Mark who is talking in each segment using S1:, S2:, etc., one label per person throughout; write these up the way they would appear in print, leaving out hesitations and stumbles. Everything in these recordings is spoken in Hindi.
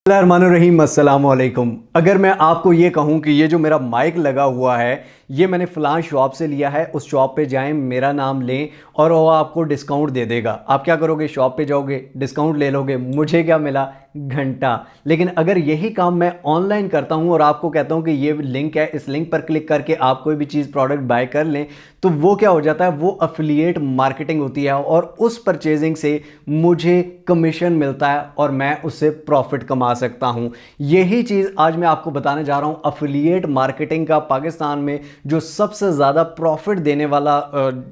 S1: बिस्मिल्लाहिर्रहमानिर्रहीम, अस्सलाम वालेकुम। अगर मैं आपको ये कहूँ कि ये जो मेरा माइक लगा हुआ है ये मैंने फ़लाँ शॉप से लिया है, उस शॉप पे जाएं, मेरा नाम लें और वो आपको डिस्काउंट दे देगा। आप क्या करोगे? शॉप पे जाओगे, डिस्काउंट ले लोगे। मुझे क्या मिला? घंटा। लेकिन अगर यही काम मैं ऑनलाइन करता हूँ और आपको कहता हूँ कि ये लिंक है, इस लिंक पर क्लिक करके आप कोई भी चीज़ प्रोडक्ट बाय कर लें, तो वो क्या हो जाता है? वो अफिलिएट मार्केटिंग होती है और उस परचेजिंग से मुझे कमीशन मिलता है और मैं उससे प्रॉफिट कमा सकता हूं। यही चीज़ आज मैं आपको बताने जा रहा हूं। अफिलिएट मार्केटिंग का पाकिस्तान में जो सबसे ज़्यादा प्रॉफिट देने वाला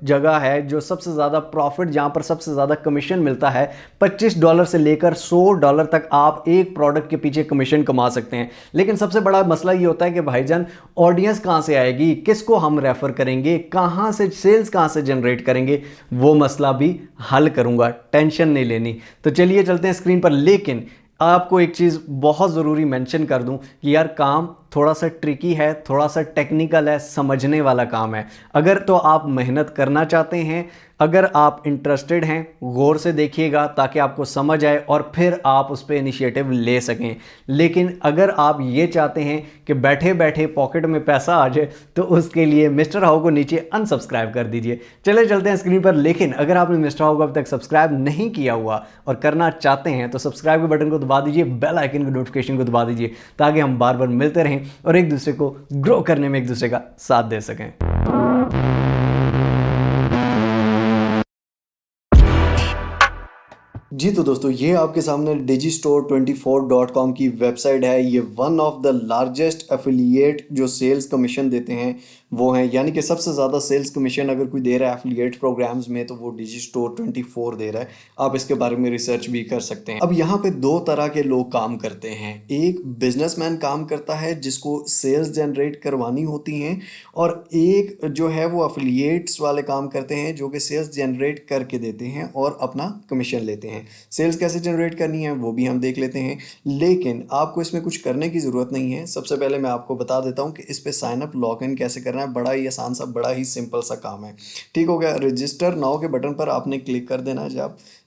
S1: जगह है, जो सबसे ज़्यादा प्रॉफिट, जहां पर सबसे ज़्यादा कमीशन मिलता है, $25 से लेकर $100 तक आप एक प्रोडक्ट के पीछे कमीशन कमा सकते हैं। लेकिन सबसे बड़ा मसला ये होता है कि भाईजान ऑडियंस कहां से आएगी, किसको हम रेफर करेंगे, कहां से सेल्स कहां से जनरेट करेंगे? वो मसला भी हल करूंगा, टेंशन नहीं लेनी। तो चलिए चलते हैं स्क्रीन पर। लेकिन आपको एक चीज़ बहुत ज़रूरी मेंशन कर दूं कि यार काम थोड़ा सा ट्रिकी है, थोड़ा सा टेक्निकल है, समझने वाला काम है। अगर तो आप मेहनत करना चाहते हैं, अगर आप इंटरेस्टेड हैं, गौर से देखिएगा ताकि आपको समझ आए और फिर आप उस पर इनिशिएटिव ले सकें। लेकिन अगर आप ये चाहते हैं कि बैठे बैठे पॉकेट में पैसा आ जाए, तो उसके लिए मिस्टर हाउ को नीचे अनसब्सक्राइब कर दीजिए। चले चलते हैं स्क्रीन पर। लेकिन अगर आपने मिस्टर हाउ को अब तक सब्सक्राइब नहीं किया हुआ और करना चाहते हैं तो सब्सक्राइब के बटन को दबा दीजिए, बेल आइकन की नोटिफिकेशन को दबा दीजिए, ताकि हम बार बार मिलते रहें और एक दूसरे को ग्रो करने में एक दूसरे का साथ दे सकें। जी तो दोस्तों, ये आपके सामने digistore24.com की वेबसाइट है। ये one of the largest affiliate जो सेल्स कमीशन देते हैं वो हैं, यानी कि सबसे ज़्यादा सेल्स कमीशन अगर कोई दे रहा है एफिलिएट प्रोग्राम्स में तो वो digistore24 दे रहा है। आप इसके बारे में रिसर्च भी कर सकते हैं। अब यहाँ पे दो तरह के लोग काम करते हैं। एक बिजनेसमैन काम करता है जिसको सेल्स जनरेट करवानी होती हैं, और एक जो है वो एफिलिएट्स वाले काम करते हैं जो कि सेल्स जनरेट करके देते हैं और अपना कमीशन लेते हैं। सेल्स कैसे जनरेट करनी है वो भी हम देख लेते हैं, लेकिन आपको इसमें कुछ करने की ज़रूरत नहीं है। सबसे पहले मैं आपको बता देता हूँ कि इस पे साइन अप लॉग इन कैसे करना है। बड़ा ही आसान सा, बड़ा ही सिंपल सा काम है। ठीक हो गया? रजिस्टर नाउ के बटन पर आपने क्लिक कर देना है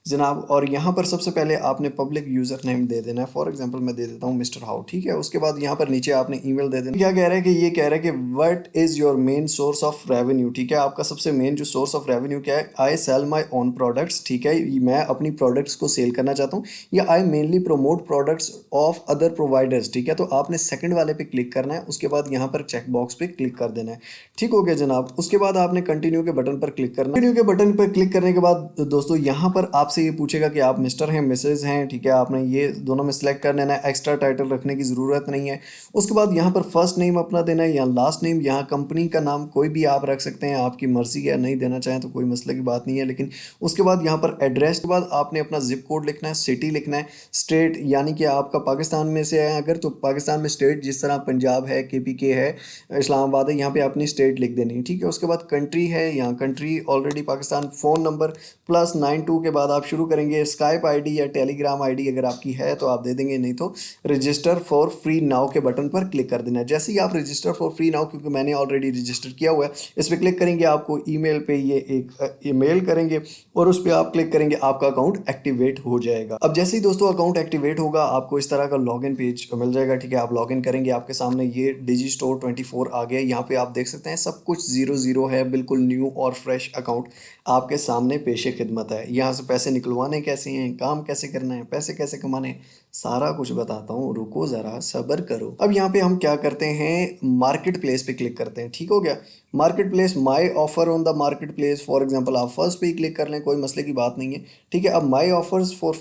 S1: जनाब, और यहाँ पर सबसे पहले आपने पब्लिक यूज़र नेम दे देना है। फॉर एग्जांपल मैं दे देता हूँ मिस्टर हाउ। ठीक है? उसके बाद यहाँ पर नीचे आपने ईमेल दे देना। क्या कह रहा है कि ये कह रहा है कि what is your main source of revenue. ठीक है? आपका सबसे मेन जो सोर्स ऑफ रेवेन्यू क्या है? आई सेल माई ओन प्रोडक्ट्स। ठीक है? मैं अपनी प्रोडक्ट्स को सेल करना चाहता हूँ, या I mainly promote products of other providers. ठीक है? तो आपने सेकंड वाले पे क्लिक करना है, उसके बाद यहाँ पर चेक बॉक्स पे क्लिक कर देना है। ठीक हो गया जनाब? उसके बाद आपने कंटिन्यू के बटन पर क्लिक करना है। कंटिन्यू के बटन पर क्लिक करने के बाद दोस्तों यहाँ पर आपसे ये पूछेगा कि आप मिस्टर हैं, मिसेज हैं। ठीक है? आपने ये दोनों में सेलेक्ट कर लेना है। एक्स्ट्रा टाइटल रखने की ज़रूरत नहीं है। उसके बाद यहाँ पर फर्स्ट नेम अपना देना है या लास्ट नेम। यहाँ कंपनी का नाम कोई भी आप रख सकते हैं, आपकी मर्जी है। नहीं देना चाहें तो कोई मसले की बात नहीं है। लेकिन उसके बाद यहाँ पर एड्रेस के बाद आपने अपना जिप कोड लिखना है, सिटी लिखना है, स्टेट यानी कि आपका पाकिस्तान में से है अगर तो पाकिस्तान में स्टेट, जिस तरह पंजाब है, KPK है, इस्लामाबाद है, यहाँ पे अपनी स्टेट लिख देनी है। ठीक है? उसके बाद कंट्री है, यहाँ country already Pakistan. Phone number +92 के बाद आप शुरू करेंगे। स्काइप आईडी या टेलीग्राम आईडी अगर आपकी है तो आप दे देंगे, नहीं तो रजिस्टर फॉर फ्री नाउ के बटन पर क्लिक कर देना है। जैसे ही आप रजिस्टर फॉर फ्री नाउ, क्योंकि मैंने ऑलरेडी रजिस्टर किया हुआ है, इस पर क्लिक करेंगे, आपको ईमेल पे ये एक ईमेल करेंगे और उस पर आप क्लिक करेंगे, आपका अकाउंट एक्टिवेट हो जाएगा। अब जैसे ही दोस्तों अकाउंट एक्टिवेट होगा आपको इस तरह का लॉगिन पेज मिल जाएगा। ठीक है? आप लॉगिन करेंगे, आपके सामने ये digistore24 आ गया। यहाँ पे आप देख सकते हैं सब कुछ 00 है, बिल्कुल न्यू और फ्रेश अकाउंट आपके सामने पेशे खिदमत है। यहाँ से पैसे निकलवाने कैसे हैं, काम कैसे करना है, पैसे कैसे कमाने हैं, सारा कुछ बताता हूँ। रुको ज़रा, सब्र करो। अब यहाँ पे हम क्या करते हैं, मार्केट प्लेस पे क्लिक करते हैं। ठीक हो गया? Market place, my offer on the market place. For example आप फर्स्ट पे ही क्लिक कर लें, कोई मसले की बात नहीं है। ठीक है? अब माई ऑफर्स फॉर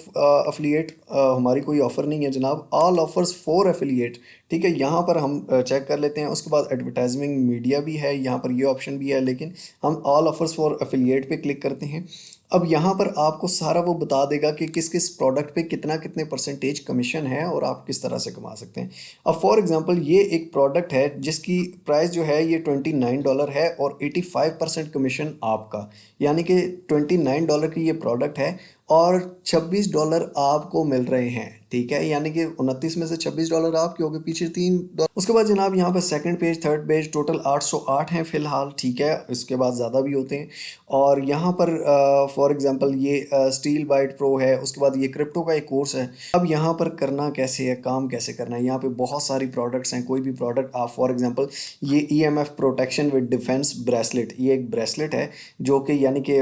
S1: अफिलिएट, हमारी कोई ऑफ़र नहीं है जनाब। All offers for affiliate. ठीक है? यहाँ पर हम चेक कर लेते हैं। उसके बाद एडवर्टाइजमेंट मीडिया भी है, यहाँ पर ये ऑप्शन भी है, लेकिन हम ऑल ऑफर्स फॉर एफिलिएट पे क्लिक करते हैं। अब यहाँ पर आपको सारा वो बता देगा कि किस किस प्रोडक्ट पे कितना कितने परसेंटेज कमीशन है और आप किस तरह से कमा सकते हैं। अब फॉर एग्जांपल ये एक प्रोडक्ट है जिसकी प्राइस जो है ये $29 है और 85% कमीशन आपका, यानी कि $29 की ये प्रोडक्ट है और $26 आपको मिल रहे हैं, ठीक है, यानी कि 29 में से $26 आपके हो गए, पीछे $3। उसके बाद जनाब यहाँ पर second page, third page, total 808 हैं फिलहाल, ठीक है, इसके बाद ज़्यादा भी होते हैं। और यहाँ पर फॉर एग्जांपल ये स्टील बाइट प्रो है, उसके बाद ये क्रिप्टो का एक कोर्स है। अब यहाँ पर करना कैसे है, काम कैसे करना है, यहाँ पे बहुत सारी प्रोडक्ट्स हैं। कोई भी प्रोडक्ट आप फॉर एग्जांपल ये EMF protection with defence bracelet, ये एक ब्रेसलेट है जो कि यानी कि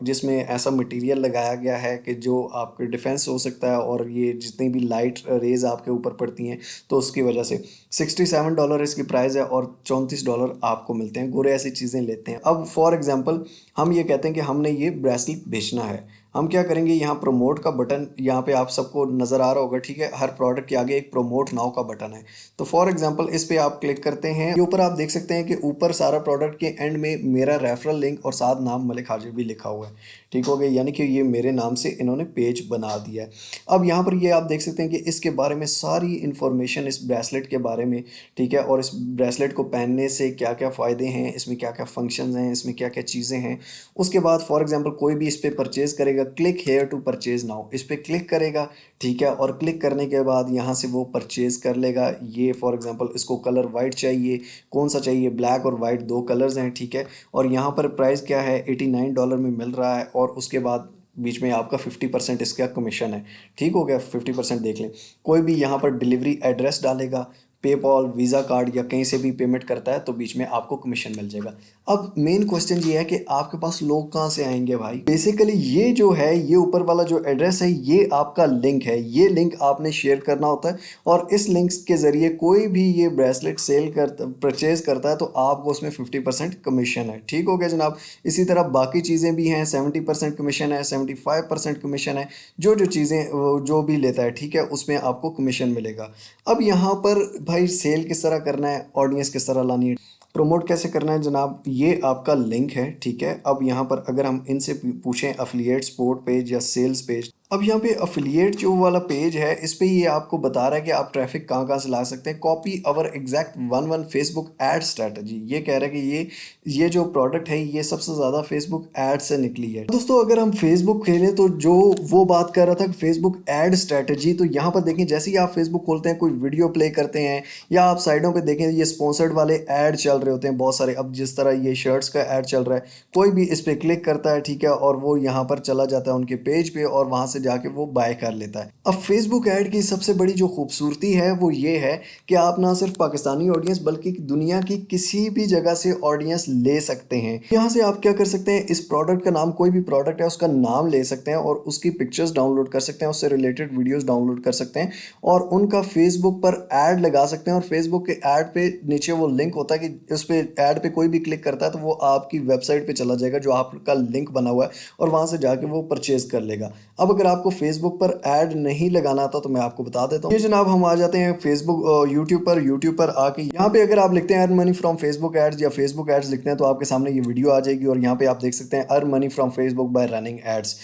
S1: जिसमें ऐसा मटेरियल लगाया गया है कि जो आपके डिफेंस हो सकता है, और ये जितनी भी लाइट रेज आपके ऊपर पड़ती हैं तो उसकी वजह से $67 इसकी प्राइस है, और $34 आपको मिलते हैं। गोरे ऐसी चीज़ें लेते हैं। अब फॉर एग्जांपल हम ये कहते हैं कि हमने ये ब्रेसलेट बेचना है, हम क्या करेंगे, यहाँ प्रमोट का बटन यहाँ पे आप सबको नज़र आ रहा होगा, ठीक है, हर प्रोडक्ट के आगे एक प्रमोट नाउ का बटन है। तो फॉर एग्जांपल इस पे आप क्लिक करते हैं, ये ऊपर आप देख सकते हैं कि ऊपर सारा प्रोडक्ट के एंड में मेरा रेफरल लिंक और साथ नाम मलिक हाजिर भी लिखा हुआ है, ठीक हो गया, यानी कि ये मेरे नाम से इन्होंने पेज बना दिया है। अब यहाँ पर ये आप देख सकते हैं कि इसके बारे में सारी इन्फॉर्मेशन इस ब्रेसलेट के बारे में, ठीक है, और इस ब्रेसलेट को पहनने से क्या क्या फ़ायदे हैं, इसमें क्या क्या फंक्शंस हैं, इसमें क्या क्या चीज़ें हैं। उसके बाद फॉर एग्जांपल कोई भी इस पर परचेज़ करेगा, click here to purchase now, इस पर क्लिक करेगा, ठीक है, और क्लिक करने के बाद यहाँ से वो परचेज़ कर लेगा। ये फॉर एग्जांपल इसको कलर वाइट चाहिए, कौन सा चाहिए, ब्लैक और वाइट दो कलर्स हैं, ठीक है, और यहाँ पर प्राइस क्या है, $89 में मिल रहा है। और उसके बाद बीच में आपका 50% इसका कमीशन है, ठीक हो गया, 50% देख लें। कोई भी यहाँ पर डिलीवरी एड्रेस डालेगा, पेपॉल, वीज़ा कार्ड या कहीं से भी पेमेंट करता है तो बीच में आपको कमीशन मिल जाएगा। अब मेन क्वेश्चन ये है कि आपके पास लोग कहाँ से आएंगे भाई। बेसिकली ये जो है, ये ऊपर वाला जो एड्रेस है, ये आपका लिंक है, ये लिंक आपने शेयर करना होता है, और इस लिंक के ज़रिए कोई भी ये ब्रेसलेट सेल करता, परचेज़ करता है तो आपको उसमें 50% कमीशन है, ठीक हो गया जनाब। इसी तरह बाकी चीज़ें भी हैं, 70% कमीशन है, 75% कमीशन है, जो जो चीज़ें जो भी लेता है, ठीक है, उसमें आपको कमीशन मिलेगा। अब यहाँ पर भाई सेल किस तरह करना है, ऑडियंस किस तरह लानी है, प्रमोट कैसे करना है जनाब, ये आपका लिंक है, ठीक है। अब यहाँ पर अगर हम इनसे पूछें अफिलिएट सपोर्ट पेज या सेल्स पेज, अब यहाँ पे अफिलिएट जो वाला पेज है, इस पे ये आपको बता रहा है कि आप ट्रैफिक कहाँ कहाँ से ला सकते हैं। Copy our exact one Facebook ad strategy, ये कह रहा है कि ये जो प्रोडक्ट है ये सबसे ज़्यादा फेसबुक एड से निकली है। दोस्तों अगर हम फेसबुक खेलें तो जो वो बात कर रहा था फेसबुक एड स्ट्रैटेजी, तो यहाँ पर देखें जैसे ही आप फेसबुक खोलते हैं, कोई वीडियो प्ले करते हैं, या आप साइडों पे देखें ये स्पॉन्सर्ड वाले ऐड चल रहे होते हैं बहुत सारे। अब जिस तरह ये शर्ट्स का ऐड चल रहा है, कोई भी इस पर क्लिक करता है, ठीक है, और वो यहाँ पर चला जाता है उनके पेज पे, और वहाँ से जाके वो बाय कर लेता है। अब फेसबुक ऐड की सबसे बड़ी जो खूबसूरती है वो ये है कि आप ना सिर्फ पाकिस्तानी ऑडियंस बल्कि दुनिया की किसी भी जगह से ऑडियंस ले सकते हैं। यहाँ से आप क्या कर सकते हैं, इस प्रोडक्ट का नाम, कोई भी प्रोडक्ट है उसका नाम ले सकते हैं, और उसकी पिक्चर्स डाउनलोड कर सकते हैं, उससे रिलेटेड वीडियोस डाउनलोड कर सकते हैं, और उनका फेसबुक पर ऐड लगा सकते हैं। और फेसबुक के ऐड पे नीचे वो लिंक होता है कि उस पर ऐड पे कोई भी क्लिक करता है तो वो आपकी वेबसाइट पे चला जाएगा जो आपका लिंक बना हुआ है, और वहाँ से जाके वो परचेज कर लेगा। अब अगर आपको फेसबुक पर ऐड नहीं लगाना था तो मैं आपको बता देता हूँ। ये जनाब हम आ जाते हैं फेसबुक यूट्यूब पर आके यहाँ पे अगर आप लिखते हैं earn money from Facebook ads या फेसबुक एड्स लिखते हैं तो आपके सामने ये वीडियो आ जाएगी, और यहाँ पे आप देख सकते हैं earn money from Facebook by running ads.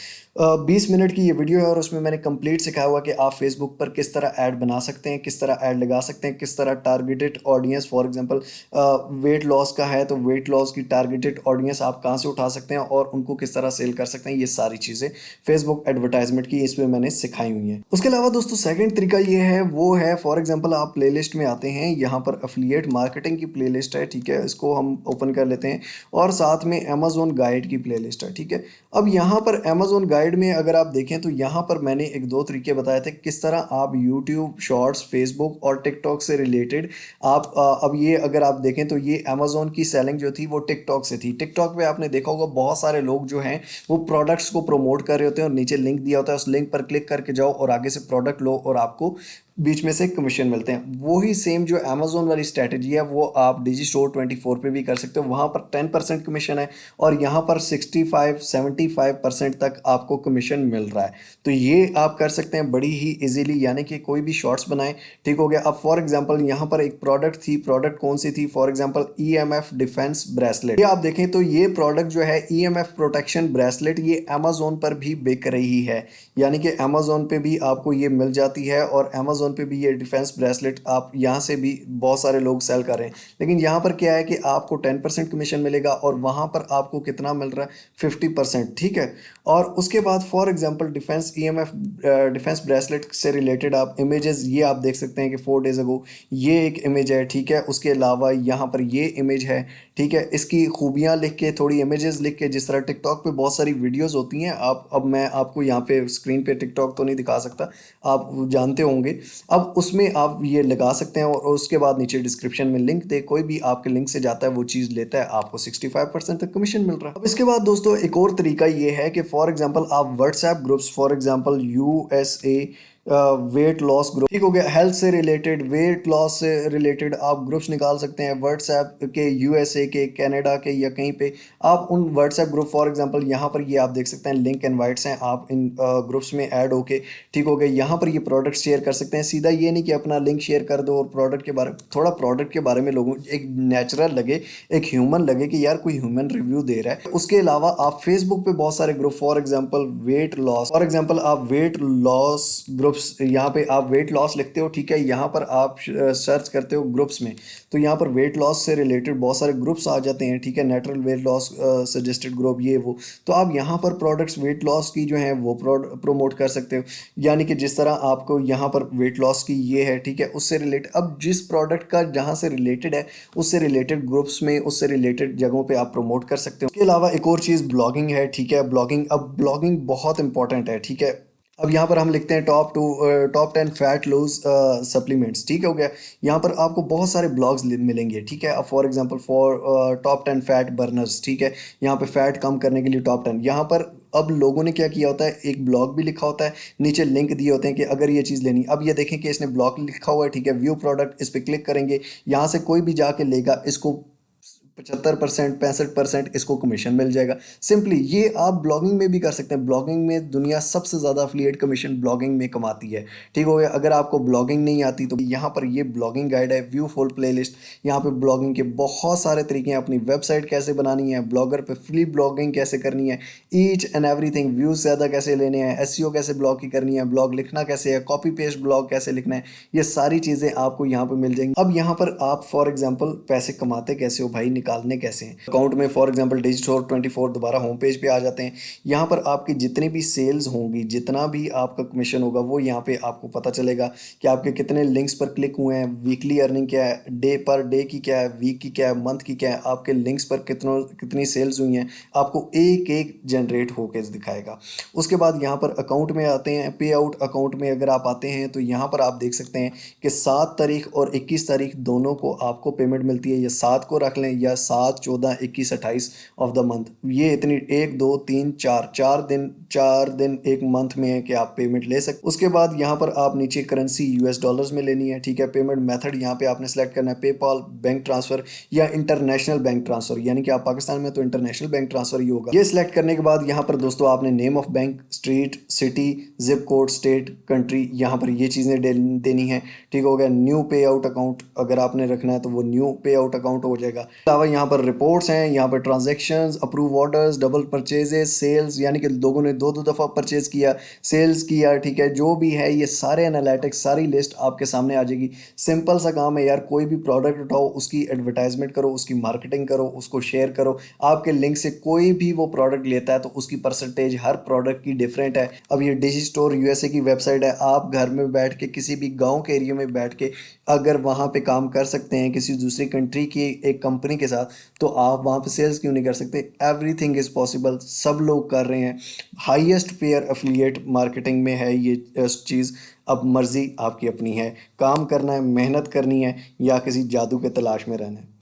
S1: 20 minute की ये वीडियो है, और उसमें मैंने कंप्लीट सिखाया हुआ कि आप फेसबुक पर किस तरह ऐड बना सकते हैं, किस तरह ऐड लगा सकते हैं, किस तरह targeted audience, for example weight loss का है तो वेट लॉस की टारगेटेड ऑडियंस आप कहां से उठा सकते हैं और उनको किस तरह सेल कर सकते हैं। ये सारी चीज़ें फेसबुक एडवर्टाइजमेंट की इसमें मैंने सिखाई हुई हैं। उसके अलावा दोस्तों सेकंड तरीका ये है, वो है फॉर एग्जांपल आप प्लेलिस्ट में आते हैं, यहाँ पर एफिलिएट मार्केटिंग की प्लेलिस्ट है, ठीक है, इसको हम ओपन कर लेते हैं, और साथ में अमेजोन गाइड की प्लेलिस्ट है, ठीक है। अब यहाँ पर अमेजोन गाइड में अगर आप देखें तो यहाँ पर मैंने एक दो तरीके बताए थे किस तरह आप यूट्यूब शॉर्ट्स, फेसबुक और टिकटॉक से रिलेटेड आप अब ये अगर आप देखें तो ये अमेजोन की सेलिंग जो थी वो टिकटॉक से थी। टिकटॉक पे आपने देखा होगा बहुत सारे लोग जो हैं वो प्रोडक्ट्स को प्रमोट कर रहे होते हैं, और नीचे लिंक दिया होता है, उस लिंक पर क्लिक करके जाओ और आगे से प्रोडक्ट लो और आपको बीच में से कमीशन मिलते हैं। वही सेम जो अमेजोन वाली स्ट्रैटेजी है वो आप डिजी स्टोर 24 पे भी कर सकते हो, वहाँ पर 10% कमीशन है, और यहाँ पर 65-75% तक आपको कमीशन मिल रहा है। तो ये आप कर सकते हैं बड़ी ही इजीली, यानी कि कोई भी शॉर्ट्स बनाएं, ठीक हो गया। अब फॉर एग्जांपल यहाँ पर एक प्रोडक्ट थी, प्रोडक्ट कौन सी थी, for example EMF defence bracelet, ये आप देखें तो ये प्रोडक्ट जो है EMF प्रोटेक्शन ब्रेसलेट, ये अमेजोन पर भी बिक रही है, यानी कि अमेजोन पे भी आपको ये मिल जाती है, और अमेजोन अमेजोन पे भी ये डिफेंस ब्रेसलेट आप यहाँ से भी बहुत सारे लोग सेल कर रहे हैं, लेकिन यहाँ पर क्या है कि आपको 10% कमीशन मिलेगा और वहाँ पर आपको कितना मिल रहा है, 50%, ठीक है। और उसके बाद for example defence EMF defence bracelet से रिलेटेड आप इमेजेस ये आप देख सकते हैं कि 4 डेज अगो ये एक इमेज है, ठीक है। उसके अलावा यहाँ पर ये इमेज है, ठीक है। इसकी खूबियाँ लिख के, थोड़ी इमेजेस लिख के, जिस तरह टिकटॉक पे बहुत सारी वीडियोस होती हैं, आप अब मैं आपको यहाँ पे स्क्रीन पे टिकटॉक तो नहीं दिखा सकता, आप जानते होंगे। अब उसमें आप ये लगा सकते हैं और उसके बाद नीचे डिस्क्रिप्शन में लिंक दे, कोई भी आपके लिंक से जाता है वो चीज़ लेता है, आपको 65% तक कमीशन मिल रहा है। अब इसके बाद दोस्तों एक और तरीका ये है कि फॉर एग्जांपल आप WhatsApp groups, for example USA weight loss group, ठीक हो गया, हेल्थ से रिलेटेड, वेट लॉस से रिलेटेड आप ग्रुप्स निकाल सकते हैं व्हाट्सएप के, यूएसए के, कनाडा के, या कहीं पे आप उन व्हाट्सएप ग्रुप, फॉर एग्जांपल यहाँ पर ये आप देख सकते हैं लिंक इनवाइट्स हैं, आप इन ग्रुप्स में ऐड होके, ठीक हो गया, यहाँ पर ये प्रोडक्ट शेयर कर सकते हैं। सीधा ये नहीं कि अपना लिंक शेयर कर दो और प्रोडक्ट के बारे, थोड़ा प्रोडक्ट के बारे में लोगों एक नेचुरल लगे, एक ह्यूमन लगे कि यार कोई ह्यूमन रिव्यू दे रहा है। उसके अलावा आप फेसबुक पे बहुत सारे group, for example weight loss, for example आप वेट लॉस ग्रुप्स, यहाँ पे आप वेट लॉस लिखते हो, ठीक है, यहाँ पर आप सर्च करते हो ग्रुप्स में, तो यहाँ पर वेट लॉस से रिलेटेड बहुत सारे ग्रुप्स आ जाते हैं, ठीक है, natural weight loss suggested group, ये वो, तो आप यहाँ पर प्रोडक्ट्स वेट लॉस की जो है वो प्रमोट कर सकते हो। यानी कि जिस तरह आपको यहाँ पर वेट लॉस की ये है, ठीक है, उससे रिलेटेड, अब जिस प्रोडक्ट का जहाँ से रिलेटेड है उससे रिलेटेड ग्रुप्स में, उससे रिलेटेड जगहों पे आप प्रमोट कर सकते हो। उसके अलावा एक और चीज़ ब्लॉगिंग है, ठीक है, ब्लॉगिंग, अब ब्लॉगिंग बहुत इंपॉर्टेंट है, ठीक है। अब यहाँ पर हम लिखते हैं टॉप 10 फैट लूज सप्लीमेंट्स, ठीक हो गया। यहाँ पर आपको बहुत सारे ब्लॉग्स मिलेंगे, ठीक है। अब for example top 10 fat Berners, ठीक है, यहाँ पे फैट कम करने के लिए टॉप 10, यहाँ पर अब लोगों ने क्या किया होता है, एक ब्लॉग भी लिखा होता है, नीचे लिंक दिए होते हैं कि अगर ये चीज़ लेनी। अब ये देखें कि इसने ब्लॉग लिखा हुआ है, ठीक है, व्यू प्रोडक्ट, इस पर क्लिक करेंगे, यहाँ से कोई भी जाके लेगा, इसको 75% 65% इसको कमीशन मिल जाएगा। सिंपली ये आप ब्लॉगिंग में भी कर सकते हैं। ब्लॉगिंग में दुनिया सबसे ज़्यादा अफिलिएट कमीशन ब्लॉगिंग में कमाती है, ठीक हो गया। अगर आपको ब्लॉगिंग नहीं आती तो यहाँ पर ये ब्लॉगिंग गाइड है, व्यू फुल प्लेलिस्ट, यहाँ पे ब्लॉगिंग के बहुत सारे तरीके हैं, अपनी वेबसाइट कैसे बनानी है, ब्लॉगर पे फ्री ब्लॉगिंग कैसे करनी है, ईच एंड एवरीथिंग, व्यूज़ ज़्यादा कैसे लेने हैं, एसईओ कैसे ब्लॉग की करनी है, ब्लॉग लिखना कैसे है, कॉपी पेस्ट ब्लॉग कैसे लिखना है, ये सारी चीज़ें आपको यहाँ पर मिल जाएंगी। अब यहाँ पर आप फॉर एग्जाम्पल पैसे कमाते कैसे हो भाई, निकालने कैसे हैं अकाउंट में, फॉर एग्जांपल डिजिस्टोर 24 दोबारा होम पेज पे आ जाते हैं। यहाँ पर आपकी जितनी भी सेल्स होंगी, जितना भी आपका कमीशन होगा वो यहाँ पे आपको पता चलेगा कि आपके कितने लिंक्स पर क्लिक हुए हैं, वीकली अर्निंग क्या है, डे पर डे की क्या है, वीक की क्या है, मंथ की क्या है, आपके लिंक्स पर कितनी सेल्स हुई हैं, आपको एक एक जनरेट होकर दिखाएगा। उसके बाद यहाँ पर अकाउंट में आते हैं, पे आउट अकाउंट में अगर आप आते हैं तो यहाँ पर आप देख सकते हैं कि 7 तारीख और 21 तारीख दोनों को आपको पेमेंट मिलती है, या 7 को रख लें या 7, 14, 21, 28 ऑफ द मंथ, ये इतनी 1, 2, 3, 4 दिन एक मंथ में है कि आप पेमेंट ले सकते। उसके बाद यहाँ पर आप नीचे करेंसी यूएस डॉलर्स में लेनी है, ठीक है। पेमेंट मेथड यहाँ पे आपने सेलेक्ट करना है, पेपाल, बैंक ट्रांसफर या इंटरनेशनल बैंक ट्रांसफर, यानी कि आप पाकिस्तान में तो इंटरनेशनल बैंक ट्रांसफर ही होगा। ये सिलेक्ट करने के बाद यहाँ पर दोस्तों आपने name of bank, street, city, zip code, state, country, यहाँ पर ये चीज़ें देनी है, ठीक हो गया। न्यू पे आउट अकाउंट अगर आपने रखना है तो वो न्यू पे आउट अकाउंट हो जाएगा। अलावा यहाँ पर रिपोर्ट्स हैं, यहाँ पर transactions, approve orders, double purchases, sales, यानी कि लोगों ने दो दफ़ा परचेज किया, सेल्स किया, ठीक है, जो भी है ये सारे एनालिटिक्स, सारी लिस्ट आपके सामने आ जाएगी। सिंपल सा काम है यार, कोई भी प्रोडक्ट उठाओ, उसकी एडवर्टाइजमेंट करो, उसकी मार्केटिंग करो, उसको शेयर करो, आपके लिंक से कोई भी वो प्रोडक्ट लेता है तो उसकी परसेंटेज हर प्रोडक्ट की डिफरेंट है। अब ये डिजी स्टोर यूएसए की वेबसाइट है, आप घर में बैठ के किसी भी गाँव के एरिया में बैठ के अगर वहाँ पे काम कर सकते हैं किसी दूसरी कंट्री की एक कंपनी के साथ, तो आप वहाँ पे सेल्स क्यों नहीं कर सकते। एवरीथिंग इज़ पॉसिबल, सब लोग कर रहे हैं। हाईएस्ट पेयर एफिलिएट मार्केटिंग में है ये चीज़। अब मर्ज़ी आपकी अपनी है, काम करना है, मेहनत करनी है, या किसी जादू के तलाश में रहना है।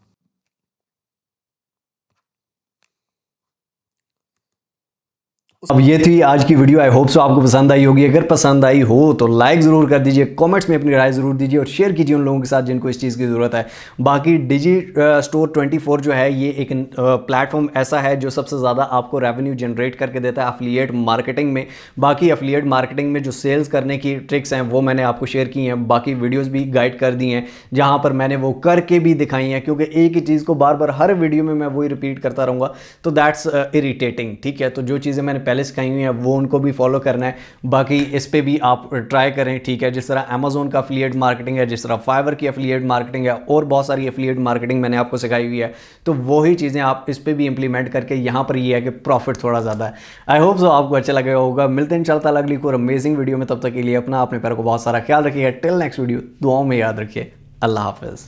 S1: अब ये थी आज की वीडियो। आई होप सो आपको पसंद आई होगी। अगर पसंद आई हो तो लाइक ज़रूर कर दीजिए, कमेंट्स में अपनी राय ज़रूर दीजिए और शेयर कीजिए उन लोगों के साथ जिनको इस चीज़ की ज़रूरत है। बाकी डिजी स्टोर 24 जो है ये एक प्लेटफॉर्म ऐसा है जो सबसे ज़्यादा आपको रेवेन्यू जनरेट करके देता है एफिलिएट मार्केटिंग में। बाकी एफिलिएट मार्केटिंग में जो सेल्स करने की ट्रिक्स हैं वो मैंने आपको शेयर की हैं, बाकी वीडियोज़ भी गाइड कर दी हैं जहाँ पर मैंने वो करके भी दिखाई हैं, क्योंकि एक ही चीज़ को बार बार हर वीडियो में मैं वही रिपीट करता रहूँगा तो दैट्स इरिटेटिंग, ठीक है। तो जो चीज़ें मैंने
S2: पहले सिखाई हुई हैं वो उनको भी फॉलो करना है। बाकी इस पर भी आप ट्राई करें, ठीक है। जिस तरह अमेजोन का एफिलिएट मार्केटिंग है, जिस तरह फाइवर की एफिलिएट मार्केटिंग है, और बहुत सारी एफिलिएट मार्केटिंग मैंने आपको सिखाई हुई है, तो वही चीज़ें आप इस पर भी इंप्लीमेंट करके यहाँ पर ये है कि प्रॉफिट थोड़ा ज़्यादा है। आई होप सो आपको अच्छा लगा होगा। मिलते हैं इंशाल्लाह अगली कोई अमेजिंग वीडियो में, तब तक के लिए अपना अपने पैरों को बहुत सारा ख्याल रखिएगा। टिल नेक्स्ट वीडियो, दुआओं में याद रखिए। अल्लाह हाफिज़।